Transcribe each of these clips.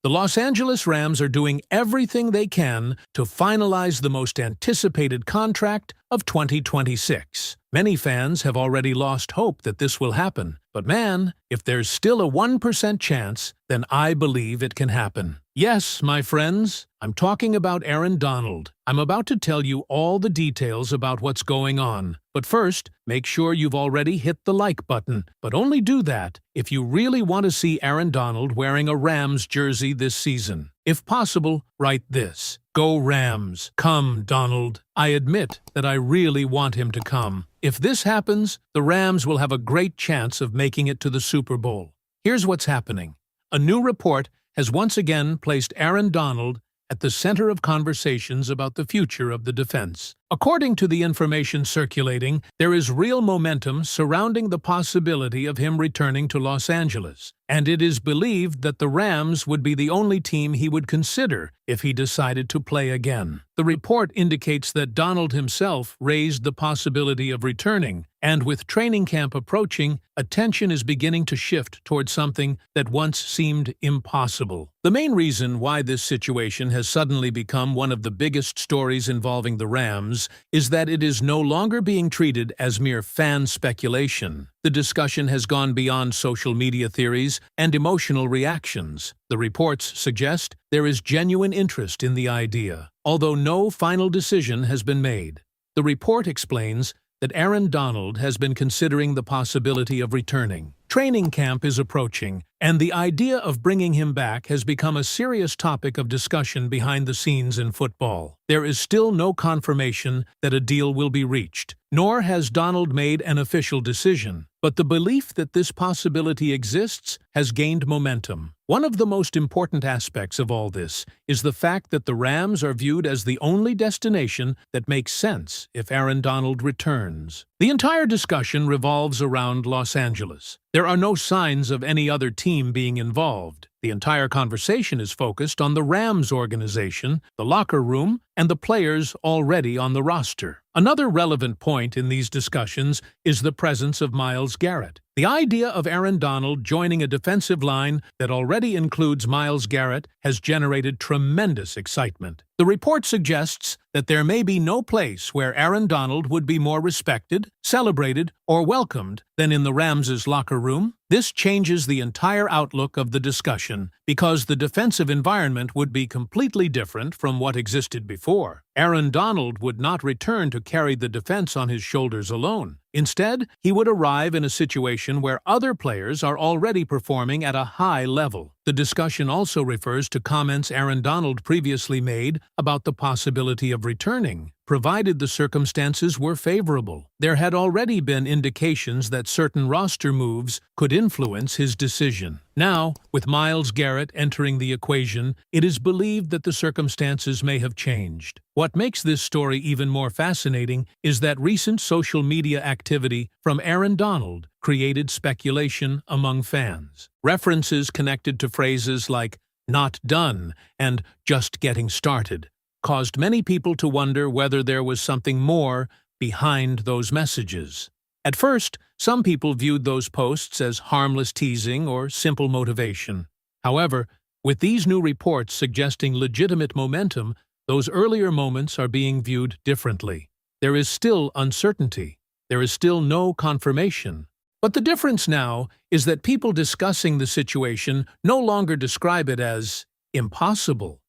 The Los Angeles Rams are doing everything they can to finalize the most anticipated contract of 2026. Many fans have already lost hope that this will happen. But man, if there's still a 1% chance, then I believe it can happen. Yes, my friends, I'm talking about Aaron Donald. I'm about to tell you all the details about what's going on. But first, make sure you've already hit the like button. But only do that if you really want to see Aaron Donald wearing a Rams jersey this season. If possible, write this: "Go Rams. Come, Donald." I admit that I really want him to come. If this happens, the Rams will have a great chance of making it to the Super Bowl. Here's what's happening. A new report has once again placed Aaron Donald at the center of conversations about the future of the defense. According to the information circulating, there is real momentum surrounding the possibility of him returning to Los Angeles, and it is believed that the Rams would be the only team he would consider if he decided to play again. The report indicates that Donald himself raised the possibility of returning, and with training camp approaching, attention is beginning to shift toward something that once seemed impossible. The main reason why this situation has suddenly become one of the biggest stories involving the Rams is that it is no longer being treated as mere fan speculation. The discussion has gone beyond social media theories and emotional reactions. The reports suggest there is genuine interest in the idea, although no final decision has been made. The report explains that Aaron Donald has been considering the possibility of returning. Training camp is approaching, and the idea of bringing him back has become a serious topic of discussion behind the scenes in football. There is still no confirmation that a deal will be reached, nor has Donald made an official decision. But the belief that this possibility exists has gained momentum. One of the most important aspects of all this is the fact that the Rams are viewed as the only destination that makes sense if Aaron Donald returns. The entire discussion revolves around Los Angeles. There are no signs of any other team being involved. The entire conversation is focused on the Rams organization, the locker room, and the players already on the roster. Another relevant point in these discussions is the presence of Myles Garrett. The idea of Aaron Donald joining a defensive line that already includes Myles Garrett has generated tremendous excitement. The report suggests that there may be no place where Aaron Donald would be more respected, celebrated, or welcomed than in the Rams' locker room. This changes the entire outlook of the discussion because the defensive environment would be completely different from what existed before. Aaron Donald would not return to carry the defense on his shoulders alone. Instead, he would arrive in a situation where other players are already performing at a high level. The discussion also refers to comments Aaron Donald previously made about the possibility of returning, provided the circumstances were favorable. There had already been indications that certain roster moves could influence his decision. Now, with Myles Garrett entering the equation, it is believed that the circumstances may have changed. What makes this story even more fascinating is that recent social media activity from Aaron Donald created speculation among fans. References connected to phrases like "not done" and "just getting started" caused many people to wonder whether there was something more behind those messages. At first, some people viewed those posts as harmless teasing or simple motivation. However, with these new reports suggesting legitimate momentum, those earlier moments are being viewed differently. There is still uncertainty. There is still no confirmation. But the difference now is that people discussing the situation no longer describe it as impossible.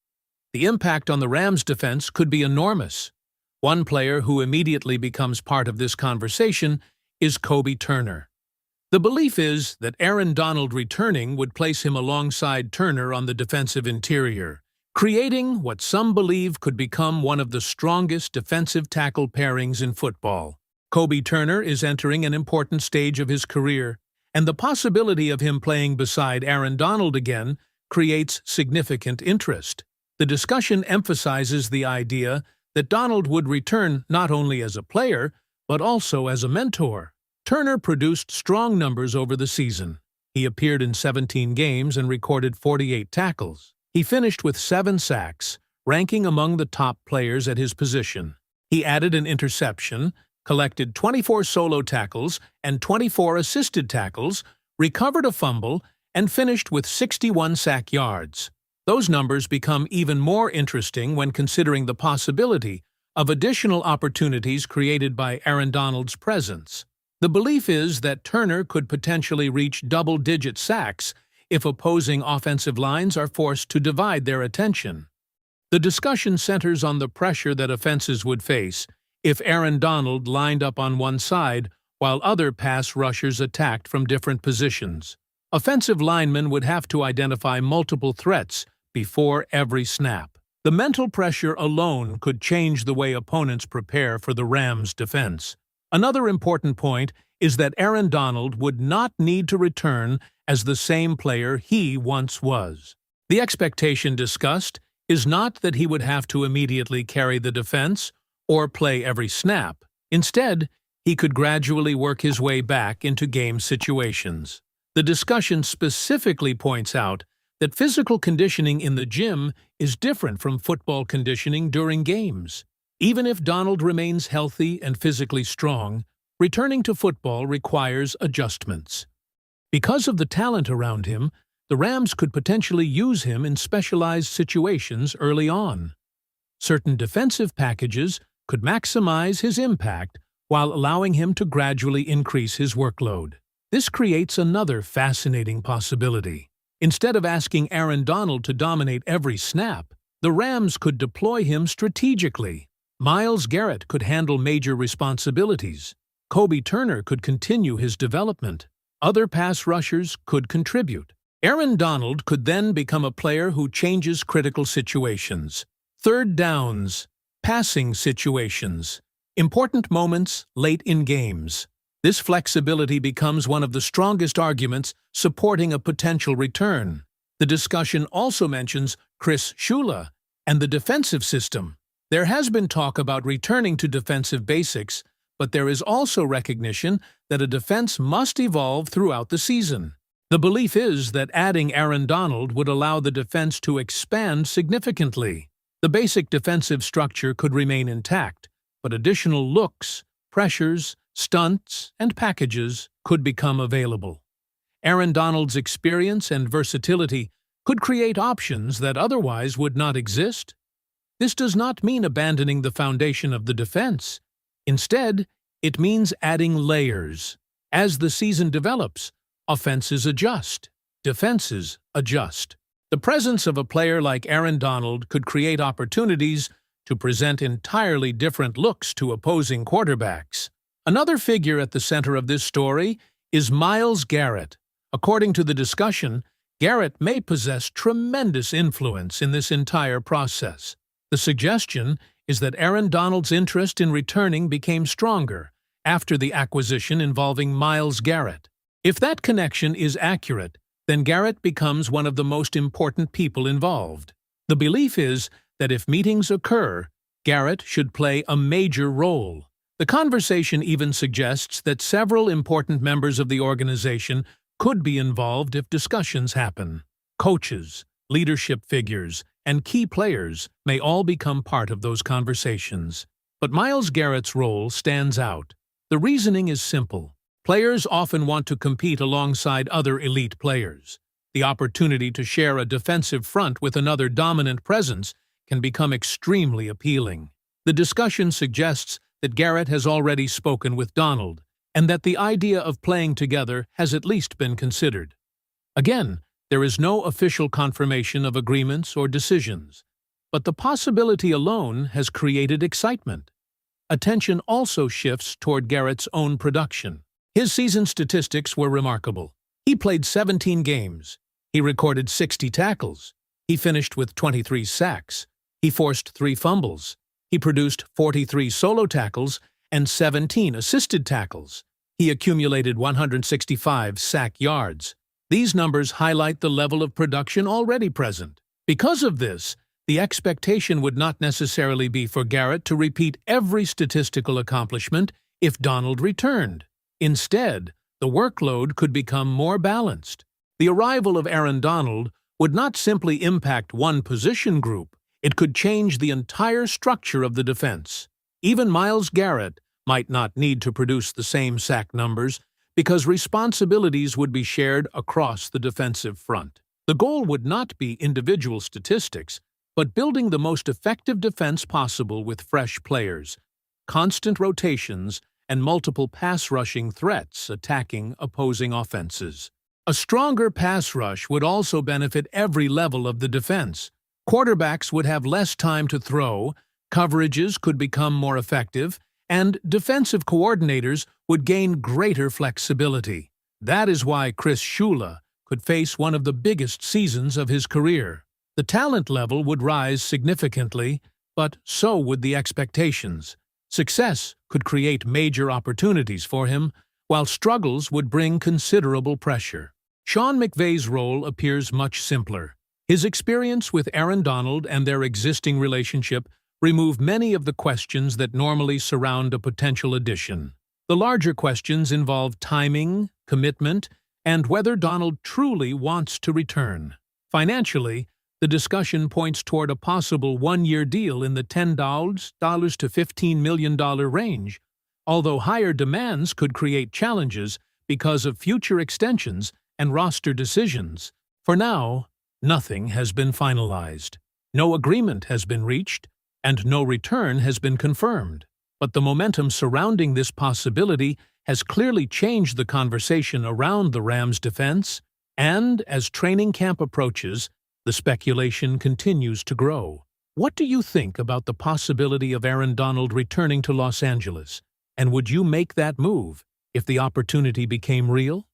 The impact on the Rams' defense could be enormous. One player who immediately becomes part of this conversation is Kobe Turner. The belief is that Aaron Donald returning would place him alongside Turner on the defensive interior, creating what some believe could become one of the strongest defensive tackle pairings in football. Kobe Turner is entering an important stage of his career, and the possibility of him playing beside Aaron Donald again creates significant interest. The discussion emphasizes the idea that Donald would return not only as a player, but also as a mentor. Turner produced strong numbers over the season. He appeared in 17 games and recorded 48 tackles. He finished with 7 sacks, ranking among the top players at his position. He added an interception, collected 24 solo tackles and 24 assisted tackles, recovered a fumble, and finished with 61 sack yards. Those numbers become even more interesting when considering the possibility of additional opportunities created by Aaron Donald's presence. The belief is that Turner could potentially reach double-digit sacks if opposing offensive lines are forced to divide their attention. The discussion centers on the pressure that offenses would face if Aaron Donald lined up on one side while other pass rushers attacked from different positions. Offensive linemen would have to identify multiple threats before every snap. The mental pressure alone could change the way opponents prepare for the Rams' defense. Another important point is that Aaron Donald would not need to return as the same player he once was. The expectation discussed is not that he would have to immediately carry the defense or play every snap. Instead, he could gradually work his way back into game situations. The discussion specifically points out that physical conditioning in the gym is different from football conditioning during games. Even if Donald remains healthy and physically strong, returning to football requires adjustments. Because of the talent around him, the Rams could potentially use him in specialized situations early on. Certain defensive packages could maximize his impact while allowing him to gradually increase his workload. This creates another fascinating possibility. Instead of asking Aaron Donald to dominate every snap, the Rams could deploy him strategically. Myles Garrett could handle major responsibilities. Kobe Turner could continue his development. Other pass rushers could contribute. Aaron Donald could then become a player who changes critical situations. Third downs, passing situations, important moments late in games. This flexibility becomes one of the strongest arguments supporting a potential return. The discussion also mentions Chris Shula and the defensive system. There has been talk about returning to defensive basics, but there is also recognition that a defense must evolve throughout the season. The belief is that adding Aaron Donald would allow the defense to expand significantly. The basic defensive structure could remain intact, but additional looks, pressures, stunts, and packages could become available. Aaron Donald's experience and versatility could create options that otherwise would not exist. This does not mean abandoning the foundation of the defense. Instead, it means adding layers. As the season develops, offenses adjust, defenses adjust. The presence of a player like Aaron Donald could create opportunities to present entirely different looks to opposing quarterbacks. Another figure at the center of this story is Myles Garrett. According to the discussion, Garrett may possess tremendous influence in this entire process. The suggestion is that Aaron Donald's interest in returning became stronger after the acquisition involving Myles Garrett. If that connection is accurate, then Garrett becomes one of the most important people involved. The belief is that if meetings occur, Garrett should play a major role. The conversation even suggests that several important members of the organization could be involved if discussions happen. Coaches, leadership figures, and key players may all become part of those conversations. But Myles Garrett's role stands out. The reasoning is simple. Players often want to compete alongside other elite players. The opportunity to share a defensive front with another dominant presence can become extremely appealing. The discussion suggests that Garrett has already spoken with Donald, and that the idea of playing together has at least been considered. Again, there is no official confirmation of agreements or decisions, but the possibility alone has created excitement. Attention also shifts toward Garrett's own production. His season statistics were remarkable. He played 17 games. He recorded 60 tackles. He finished with 23 sacks. He forced 3 fumbles. He produced 43 solo tackles and 17 assisted tackles. He accumulated 165 sack yards. These numbers highlight the level of production already present. Because of this, the expectation would not necessarily be for Garrett to repeat every statistical accomplishment if Donald returned. Instead, the workload could become more balanced. The arrival of Aaron Donald would not simply impact one position group, it could change the entire structure of the defense. Even Myles Garrett might not need to produce the same sack numbers because responsibilities would be shared across the defensive front. The goal would not be individual statistics, but building the most effective defense possible with fresh players, constant rotations, and multiple pass-rushing threats attacking opposing offenses. A stronger pass rush would also benefit every level of the defense. Quarterbacks would have less time to throw, coverages could become more effective, and defensive coordinators would gain greater flexibility. That is why Chris Shula could face one of the biggest seasons of his career. The talent level would rise significantly, but so would the expectations. Success could create major opportunities for him, while struggles would bring considerable pressure. Sean McVay's role appears much simpler. His experience with Aaron Donald and their existing relationship remove many of the questions that normally surround a potential addition. The larger questions involve timing, commitment, and whether Donald truly wants to return. Financially, the discussion points toward a possible one-year deal in the $10 to $15 million range, although higher demands could create challenges because of future extensions and roster decisions. For now, nothing has been finalized. No agreement has been reached, and no return has been confirmed. But the momentum surrounding this possibility has clearly changed the conversation around the Rams' defense, and as training camp approaches, the speculation continues to grow. What do you think about the possibility of Aaron Donald returning to Los Angeles? And would you make that move if the opportunity became real?